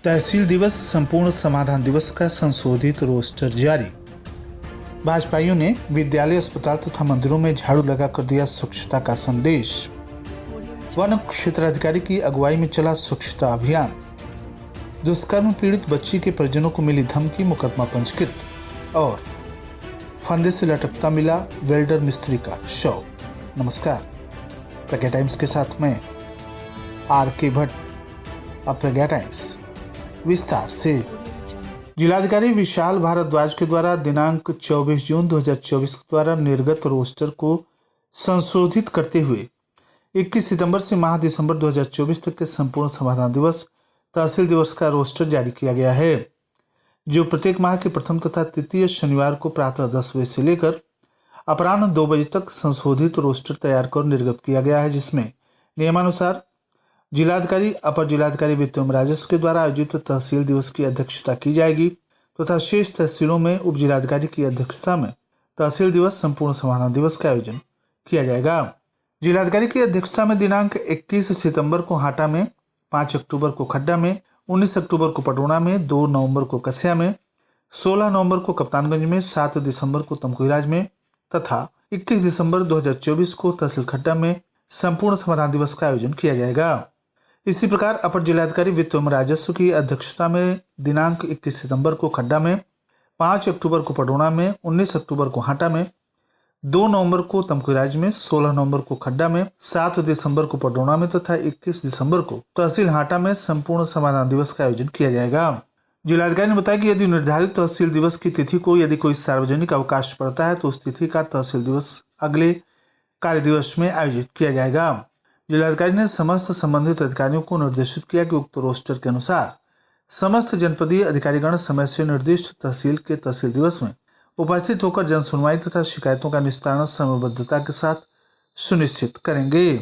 तहसील दिवस संपूर्ण समाधान दिवस का संशोधित रोस्टर जारी। भाजपाइयों ने विद्यालय, अस्पताल तथा मंदिरों में झाड़ू लगाकर दिया स्वच्छता का संदेश। वन क्षेत्राधिकारी की अगुवाई में चला स्वच्छता अभियान। दुष्कर्म पीड़ित बच्ची के परिजनों को मिली धमकी, मुकदमा पंजीकृत। और फंदे से लटकता मिला वेल्डर मिस्त्री का शव। नमस्कार, प्रज्ञा टाइम्स के साथ मैं आर.के. भट्ट। अब प्रज्ञा टाइम्स विस्तार से। जिलाधिकारी विशाल भारद्वाज के द्वारा दिनांक 24 जून 2024 द्वारा निर्गत रोस्टर को संशोधित करते हुए 21 सितंबर से माह दिसंबर 2024 तक के संपूर्ण समाधान दिवस, तहसील दिवस का रोस्टर जारी किया गया है, जो प्रत्येक माह के प्रथम तथा तृतीय शनिवार को प्रातः 10 बजे से लेकर अपराह्न 2 बजे तक संशोधित रोस्टर तैयार कर निर्गत किया गया है, जिसमें नियमानुसार जिलाधिकारी, अपर जिलाधिकारी वित्त एवं राजस्व के द्वारा आयोजित तहसील दिवस की अध्यक्षता की जाएगी तथा शेष तहसीलों में उप जिलाधिकारी की अध्यक्षता में तहसील दिवस संपूर्ण समाधान दिवस का आयोजन किया जाएगा। जिलाधिकारी की अध्यक्षता में दिनांक 21 सितंबर को हाटा में, 5 अक्टूबर को खड्डा में, 19 अक्टूबर को पटोना में, 2 नवंबर को कस्या में, 16 नवंबर को कप्तानगंज में, 7 दिसंबर को तमकुहीराज में तथा 21 दिसंबर 2024 को तहसील खड्डा में संपूर्ण समाधान दिवस का आयोजन किया जाएगा। इसी प्रकार अपर जिलाधिकारी वित्त एवं राजस्व की अध्यक्षता में दिनांक 21 सितंबर को खड्डा में, 5 अक्टूबर को पटोना में, 19 अक्टूबर को हाटा में, 2 नवंबर को तमकुहीराज में, 16 नवंबर को खड्डा में, 7 दिसंबर को पटोना में तथा 21 दिसंबर को तहसील हाटा में संपूर्ण समाधान दिवस का आयोजन किया जाएगा। जिलाधिकारी ने बताया कि यदि निर्धारित तहसील दिवस की तिथि को यदि कोई सार्वजनिक अवकाश पड़ता है तो उस तिथि का तहसील दिवस अगले कार्य दिवस में आयोजित किया जाएगा। जिलाधिकारी ने समस्त संबंधित अधिकारियों को निर्देशित किया कि उक्त रोस्टर के अनुसार समस्त जनपदीय अधिकारीगण समय से निर्दिष्ट तहसील के तहसील दिवस में उपस्थित होकर जन सुनवाई तथा शिकायतों का निस्तारण समयबद्धता के साथ सुनिश्चित करेंगे।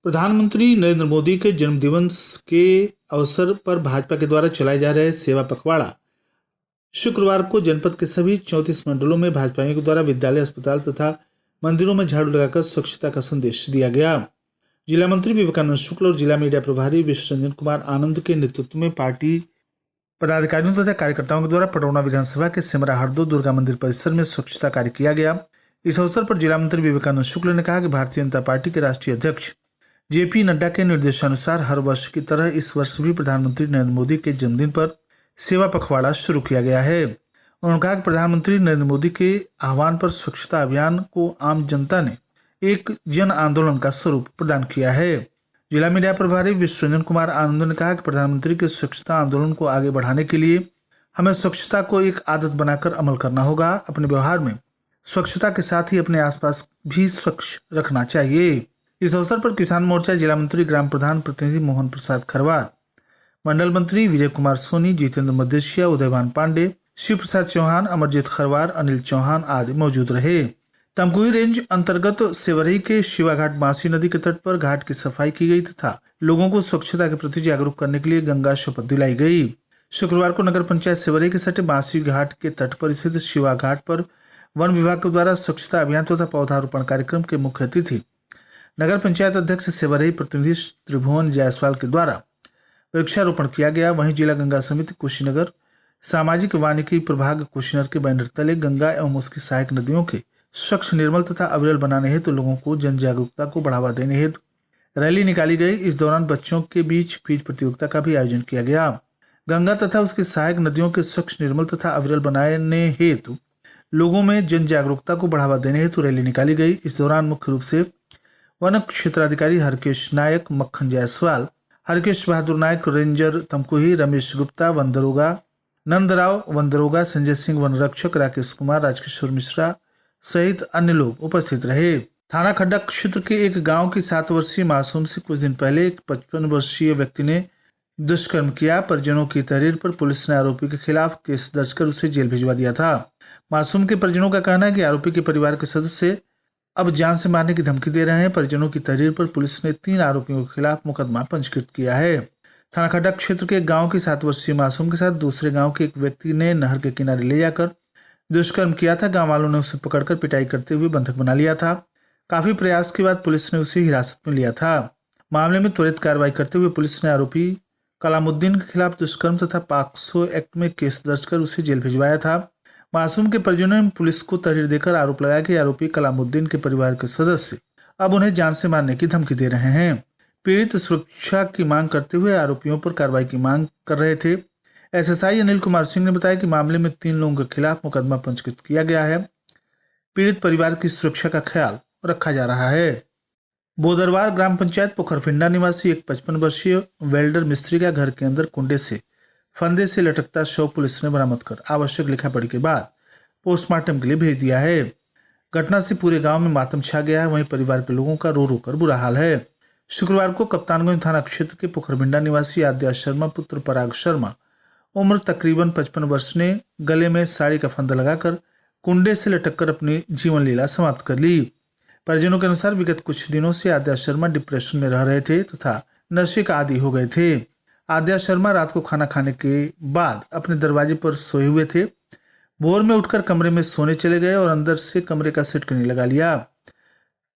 प्रधानमंत्री नरेंद्र मोदी के जन्मदिवस के अवसर पर भाजपा के द्वारा चलाए जा रहे सेवा पखवाड़ा शुक्रवार को जनपद के सभी 34 मंडलों में भाजपाइयों के द्वारा विद्यालय, अस्पताल तथा मंदिरों में झाड़ू लगाकर स्वच्छता का संदेश दिया गया। जिला मंत्री विवेकानंद शुक्ल और जिला मीडिया प्रभारी विश्वरंजन कुमार आनंद के नेतृत्व में पार्टी पदाधिकारियों तथा कार्यकर्ताओं के द्वारा पटौना विधानसभा के सिमरा हरदो दुर्गा मंदिर परिसर में स्वच्छता कार्य किया गया। इस अवसर पर जिला मंत्री विवेकानंद शुक्ल ने कहा कि भारतीय जनता पार्टी के राष्ट्रीय अध्यक्ष JP नड्डा के निर्देशानुसार हर वर्ष की तरह इस वर्ष भी प्रधानमंत्री नरेंद्र मोदी के जन्मदिन पर सेवा पखवाड़ा शुरू किया गया है। उन्होंने कहा कि प्रधानमंत्री नरेंद्र मोदी के आह्वान पर स्वच्छता अभियान को आम जनता ने एक जन आंदोलन का स्वरूप प्रदान किया है। जिला मीडिया प्रभारी विश्वरंजन कुमार आनंद ने कहा कि प्रधानमंत्री के स्वच्छता आंदोलन को आगे बढ़ाने के लिए हमें स्वच्छता को एक आदत बनाकर अमल करना होगा। अपने व्यवहार में स्वच्छता के साथ ही अपने आसपास भी स्वच्छ रखना चाहिए। इस अवसर पर किसान मोर्चा जिला मंत्री ग्राम प्रधान प्रतिनिधि मोहन प्रसाद खरवार, मंडल मंत्री विजय कुमार सोनी, जितेंद्र मदेशिया, उदयभान पांडे, शिव प्रसाद चौहान, अमरजीत खरवार, अनिल चौहान आदि मौजूद रहे। तमकुही रेंज अंतर्गत सेवरही के शिवाघाट बांसी नदी के तट पर घाट की सफाई की गई तथा लोगों को स्वच्छता के प्रति जागरूक करने के लिए गंगा शपथ दिलाई गई। शुक्रवार को नगर पंचायत सेवरही के सटे बांसी घाट के तट पर स्थित शिवाघाट पर वन विभाग के द्वारा स्वच्छता अभियान तथा पौधारोपण कार्यक्रम के मुख्य अतिथि नगर पंचायत अध्यक्ष सेवरही प्रतिनिधि त्रिभुवन जायसवाल के द्वारा वृक्षारोपण किया गया। वहीं जिला गंगा समिति कुशीनगर, सामाजिक वानिकी प्रभाग कुशीनगर के बैनर तले गंगा एवं उसकी सहायक नदियों के स्वच्छ, निर्मल तथा अविरल बनाने हेतु लोगों को जन जागरूकता को बढ़ावा देने हेतु रैली निकाली गई। इस दौरान बच्चों के बीच क्विज प्रतियोगिता का भी आयोजन किया गया। गंगा तथा उसकी सहायक नदियों के स्वच्छ, निर्मल तथा अविरल बनाने हेतु लोगों में जन जागरूकता को बढ़ावा देने हेतु रैली निकाली गई। इस दौरान मुख्य रूप से वन क्षेत्राधिकारी हरकेश नायक, मक्खन जायसवाल, हरकेश बहादुर नायक, रेंजर तमकुही, रमेश गुप्ता, वन दरोगा नंदराव, वन दरोगा संजय सिंह, वन रक्षक राकेश कुमार, राजकिशोर मिश्रा सहित अन्य लोग उपस्थित रहे। थाना खड्डा क्षेत्र के एक गांव की 7 वर्षीय मासूम से कुछ दिन पहले एक 55 वर्षीय व्यक्ति ने दुष्कर्म किया। परिजनों की तहरीर पर पुलिस ने आरोपी के खिलाफ केस दर्ज कर उसे जेल भिजवा दिया था। मासूम के परिजनों का कहना है कि आरोपी के परिवार के सदस्य अब जान से मारने की धमकी दे रहे हैं। परिजनों की तहरीर पर पुलिस ने 3 आरोपियों के खिलाफ मुकदमा पंजीकृत किया है। थाना खड्डा क्षेत्र के गाँव की 7 वर्षीय मासूम के साथ दूसरे गाँव के एक व्यक्ति ने नहर के किनारे ले जाकर दुष्कर्म किया था। गांव वालों ने उसे पकड़कर पिटाई करते हुए बंधक बना लिया था। काफी प्रयास के बाद पुलिस ने उसे हिरासत में लिया था। मामले में त्वरित कार्रवाई करते हुए पुलिस ने आरोपी कलामुद्दीन के खिलाफ दुष्कर्म तथा पॉक्सो एक्ट में केस दर्ज कर उसे जेल भिजवाया था। मासूम के परिजनों ने पुलिस को तहरीर देकर आरोप लगाया कि आरोपी कलामुद्दीन के परिवार के सदस्य अब उन्हें जान से मारने की धमकी दे रहे हैं। पीड़ित सुरक्षा की मांग करते हुए आरोपियों पर कार्रवाई की मांग कर रहे थे। एसएसआई अनिल कुमार सिंह ने बताया कि मामले में 3 लोगों के खिलाफ मुकदमा पंजीकृत किया गया है। पीड़ित परिवार की सुरक्षा का ख्याल रखा जा रहा है। बोदरवार ग्राम पंचायत पोखरफिंडा निवासी एक 55 वर्षीय वेल्डर मिस्त्री का घर के अंदर कुंडे से फंदे से लटकता शव पुलिस ने बरामद कर आवश्यक लिखापढ़ी के बाद पोस्टमार्टम के लिए भेज दिया है। घटना से पूरे गांव में मातम छा गया है। वहीं परिवार के लोगों का रो रो कर बुरा हाल है। शुक्रवार को कप्तानगंज थाना क्षेत्र के पोखरफिंडा निवासी आद्या शर्मा पुत्र पराग शर्मा उम्र तकरीबन 55 वर्ष ने गले में साड़ी का फंदा लगाकर कुंडे से लटककर अपनी जीवन लीला समाप्त कर ली। परिजनों के अनुसार विगत कुछ दिनों से आद्या शर्मा डिप्रेशन में रह रहे थे तथा नशे का आदी हो गए थे। आद्या शर्मा रात को खाना खाने के बाद अपने दरवाजे पर सोए हुए थे। भोर में उठकर कमरे में सोने चले गए और अंदर से कमरे का सिटकनी लगा लिया।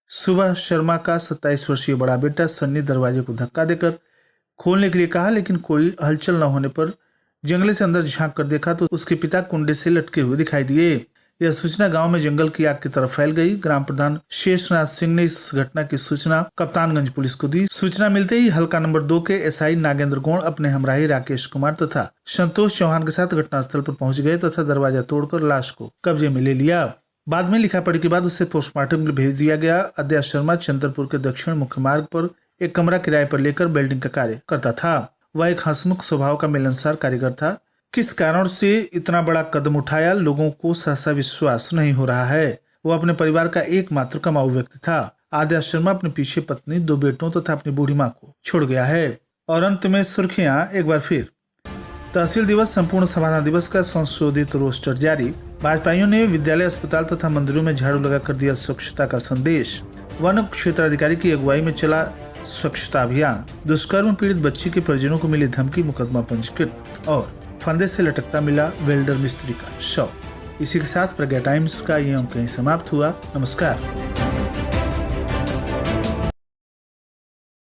सुबह शर्मा का 27 वर्षीय बड़ा बेटा सन्नी दरवाजे को धक्का देकर खोलने के लिए कहा, लेकिन कोई हलचल न होने पर जंगले से अंदर झांक कर देखा तो उसके पिता कुंडे से लटके हुए दिखाई दिए। यह सूचना गांव में जंगल की आग की तरफ फैल गई। ग्राम प्रधान शेषनाथ सिंह ने इस घटना की सूचना कप्तानगंज पुलिस को दी। सूचना मिलते ही हल्का नंबर 2 के एसआई नागेंद्र गौड़ अपने हमराही राकेश कुमार तथा संतोष चौहान के साथ घटनास्थल पर पहुंच गए तथा दरवाजा तोड़कर लाश को कब्जे में ले लिया। बाद में लिखापढ़ी के बाद उसे पोस्टमार्टम के लिए भेज दिया गया। आद्या शर्मा चंद्रपुर के दक्षिण मुख्य मार्ग पर एक कमरा किराए पर लेकर बिल्डिंग का कार्य करता था। वह एक हंसमुख स्वभाव का मिलनसार कारीगर था। किस कारण से इतना बड़ा कदम उठाया, लोगों को सहसा विश्वास नहीं हो रहा है। वो अपने परिवार का एकमात्र कमाऊ व्यक्ति था। आद्या शर्मा अपने पीछे पत्नी, 2 बेटों तथा अपनी बूढ़ी माँ को छोड़ गया है। और अंत में सुर्खियां एक बार फिर। तहसील दिवस, संपूर्ण समाधान दिवस का संशोधित रोस्टर जारी। भाजपाइयों ने विद्यालय, अस्पताल तथा मंदिरों में झाड़ू लगाकर दिया स्वच्छता का संदेश। वन क्षेत्राधिकारी की अगुवाई में चला स्वच्छता अभियान। दुष्कर्म पीड़ित बच्ची के परिजनों को मिली धमकी, मुकदमा पंजीकृत। और फंदे से लटकता मिला वेल्डर मिस्त्री का शव। इसी के साथ प्रज्ञा टाइम्स का ये अंक यहीं समाप्त हुआ। नमस्कार।